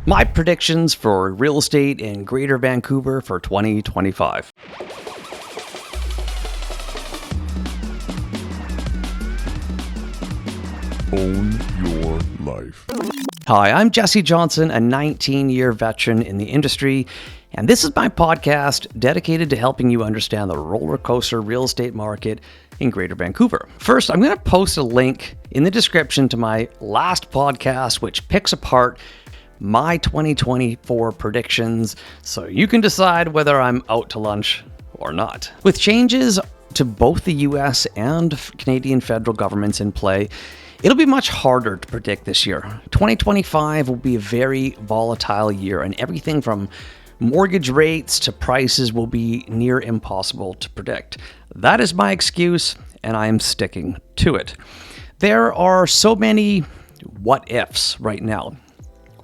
My predictions for real estate in Greater Vancouver for 2025. Own your life. Hi, I'm Jessi Johnson, a 19-year veteran in the industry, and this is my podcast dedicated to helping you understand the roller coaster real estate market in Greater Vancouver. First, I'm going to post a link in the description to my last podcast, which picks apart my 2024 predictions, so you can decide whether I'm out to lunch or not. With changes to both the US and Canadian federal governments in play, it'll be much harder to predict this year. 2025 will be a very volatile year, and everything from mortgage rates to prices will be near impossible to predict. That is my excuse, and I am sticking to it. There are so many what ifs right now.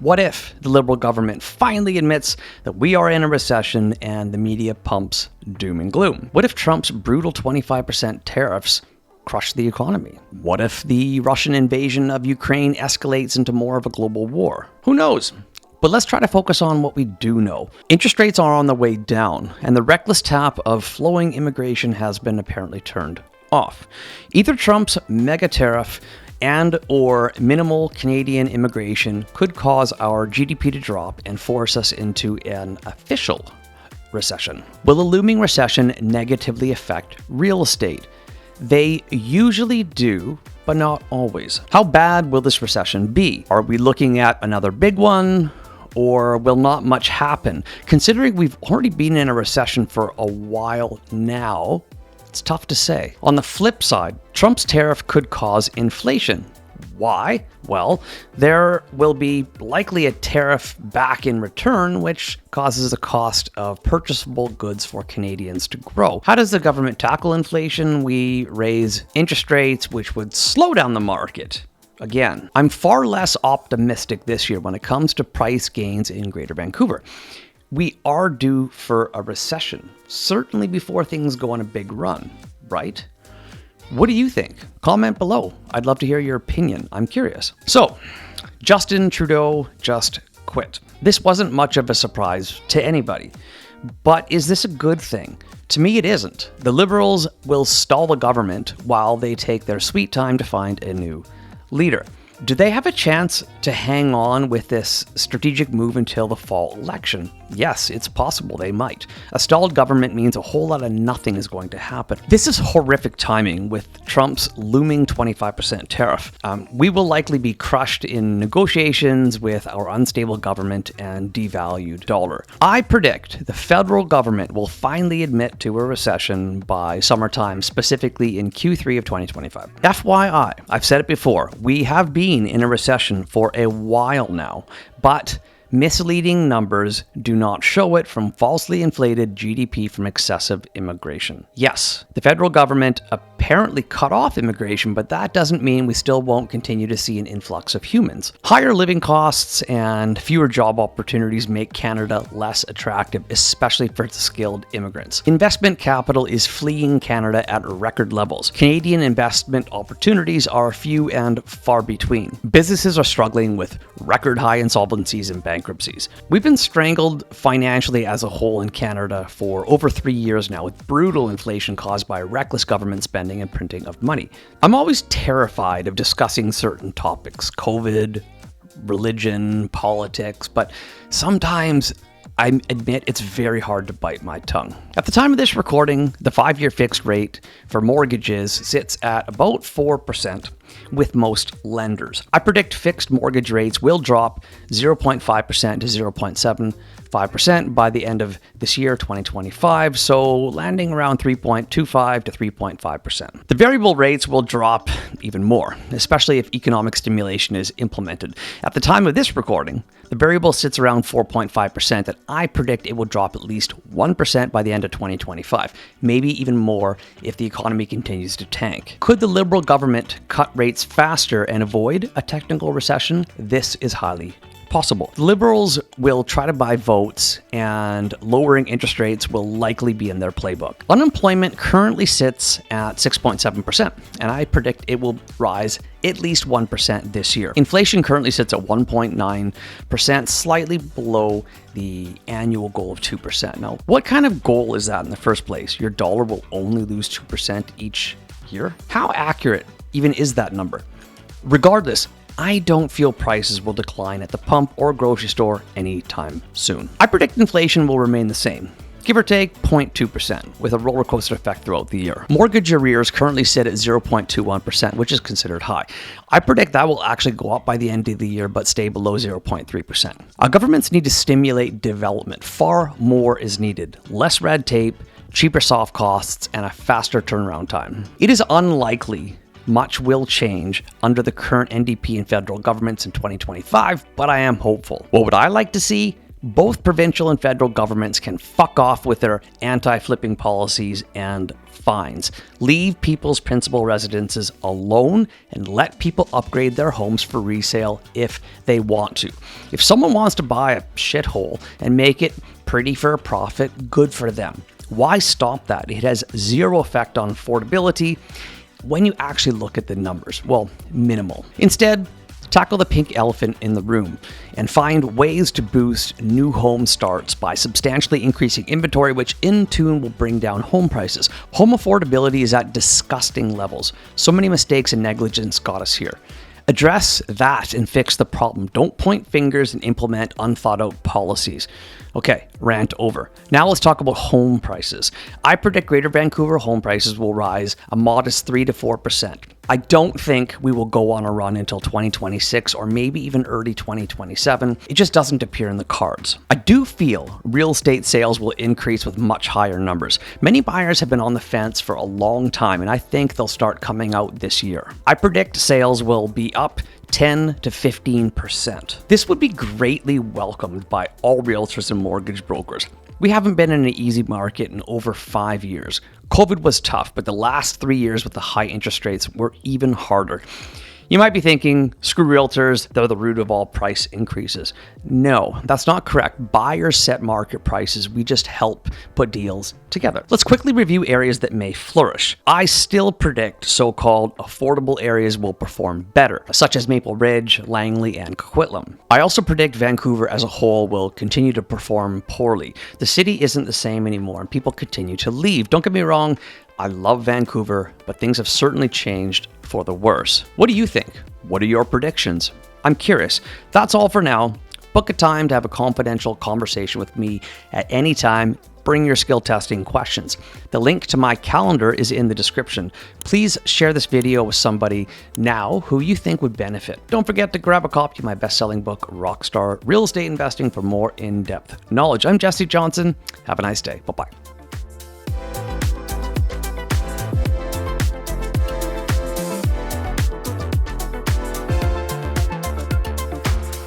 What if the Liberal government finally admits that we are in a recession and the media pumps doom and gloom? What if Trump's brutal 25% tariffs crush the economy? What if the Russian invasion of Ukraine escalates into more of a global war? Who knows? But let's try to focus on what we do know. Interest rates are on the way down, and the reckless tap of flowing immigration has been apparently turned off. Either Trump's mega tariff and or minimal Canadian immigration could cause our GDP to drop and force us into an official recession. Will a looming recession negatively affect real estate? They usually do, but not always. How bad will this recession be? Are we looking at another big one, or will not much happen? Considering we've already been in a recession for a while now, it's tough to say. On the flip side, Trump's tariff could cause inflation. Why? Well, there will be likely a tariff back in return, which causes the cost of purchasable goods for Canadians to grow. How does the government tackle inflation? We raise interest rates, which would slow down the market. Again, I'm far less optimistic this year when it comes to price gains in Greater Vancouver. We are due for a recession, certainly before things go on a big run, right? What do you think? Comment below. I'd love to hear your opinion. I'm curious. So, Justin Trudeau just quit. This wasn't much of a surprise to anybody, but is this a good thing? To me, it isn't. The Liberals will stall the government while they take their sweet time to find a new leader. Do they have a chance to hang on with this strategic move until the fall election? Yes, it's possible they might. A stalled government means a whole lot of nothing is going to happen. This is horrific timing with Trump's looming 25% tariff. We will likely be crushed in negotiations with our unstable government and devalued dollar. I predict the federal government will finally admit to a recession by summertime, specifically in Q3 of 2025. FYI, I've said it before, we have been in a recession for a while now, but misleading numbers do not show it from falsely inflated GDP from excessive immigration. Yes, the federal government apparently cut off immigration, but that doesn't mean we still won't continue to see an influx of humans. Higher living costs and fewer job opportunities make Canada less attractive, especially for skilled immigrants. Investment capital is fleeing Canada at record levels. Canadian investment opportunities are few and far between. Businesses are struggling with record high insolvencies and bankruptcies. We've been strangled financially as a whole in Canada for over 3 years now, with brutal inflation caused by reckless government spending and printing of money. I'm always terrified of discussing certain topics, COVID, religion, politics, but sometimes I admit it's very hard to bite my tongue. At the time of this recording, the 5-year fixed rate for mortgages sits at about 4% with most lenders. I predict fixed mortgage rates will drop 0.5% to 0.75% by the end of this year, 2025, so landing around 3.25 to 3.5%. The variable rates will drop even more, especially if economic stimulation is implemented. At the time of this recording, the variable sits around 4.5%, and I predict it will drop at least 1% by the end of 2025, maybe even more if the economy continues to tank. Could the Liberal government cut rates faster and avoid a technical recession? This is highly possible. Liberals will try to buy votes, and lowering interest rates will likely be in their playbook. Unemployment currently sits at 6.7%, and I predict it will rise at least 1% this year. Inflation currently sits at 1.9%, slightly below the annual goal of 2%. Now, what kind of goal is that in the first place? Your dollar will only lose 2% each year? How accurate even is that number? Regardless, I don't feel prices will decline at the pump or grocery store anytime soon. I predict inflation will remain the same, give or take 0.2%, with a roller coaster effect throughout the year. Mortgage arrears currently sit at 0.21%, which is considered high. I predict that will actually go up by the end of the year, but stay below 0.3%. Our governments need to stimulate development. Far more is needed. Less red tape, cheaper soft costs, and a faster turnaround time. It is unlikely much will change under the current NDP and federal governments in 2025, but I am hopeful. What would I like to see? Both provincial and federal governments can fuck off with their anti-flipping policies and fines. Leave people's principal residences alone and let people upgrade their homes for resale if they want to. If someone wants to buy a shithole and make it pretty for a profit, good for them. Why stop that? It has zero effect on affordability when you actually look at the numbers. Well, minimal. Instead, tackle the pink elephant in the room and find ways to boost new home starts by substantially increasing inventory, which in turn will bring down home prices. Home affordability is at disgusting levels. So many mistakes and negligence got us here. Address that and fix the problem. Don't point fingers and implement unthought out policies. Okay, rant over. Now let's talk about home prices. I predict Greater Vancouver home prices will rise a modest 3 to 4%. I don't think we will go on a run until 2026 or maybe even early 2027. It just doesn't appear in the cards. I do feel real estate sales will increase with much higher numbers. Many buyers have been on the fence for a long time, and I think they'll start coming out this year. I predict sales will be up 10 to 15%. This would be greatly welcomed by all realtors and mortgage brokers. We haven't been in an easy market in over 5 years. COVID was tough, but the last 3 years with the high interest rates were even harder. You might be thinking, screw realtors, they're the root of all price increases. No, that's not correct. Buyers set market prices. We just help put deals together. Let's quickly review areas that may flourish. I still predict so-called affordable areas will perform better, such as Maple Ridge, Langley, and Coquitlam. I also predict Vancouver as a whole will continue to perform poorly. The city isn't the same anymore, and people continue to leave. Don't get me wrong, I love Vancouver, but things have certainly changed for the worse. What do you think? What are your predictions? I'm curious. That's all for now. Book a time to have a confidential conversation with me at any time. Bring your skill testing questions. The link to my calendar is in the description. Please share this video with somebody now who you think would benefit. Don't forget to grab a copy of my best-selling book, Rockstar Real Estate Investing, for more in-depth knowledge. I'm Jessi Johnson. Have a nice day. Bye-bye.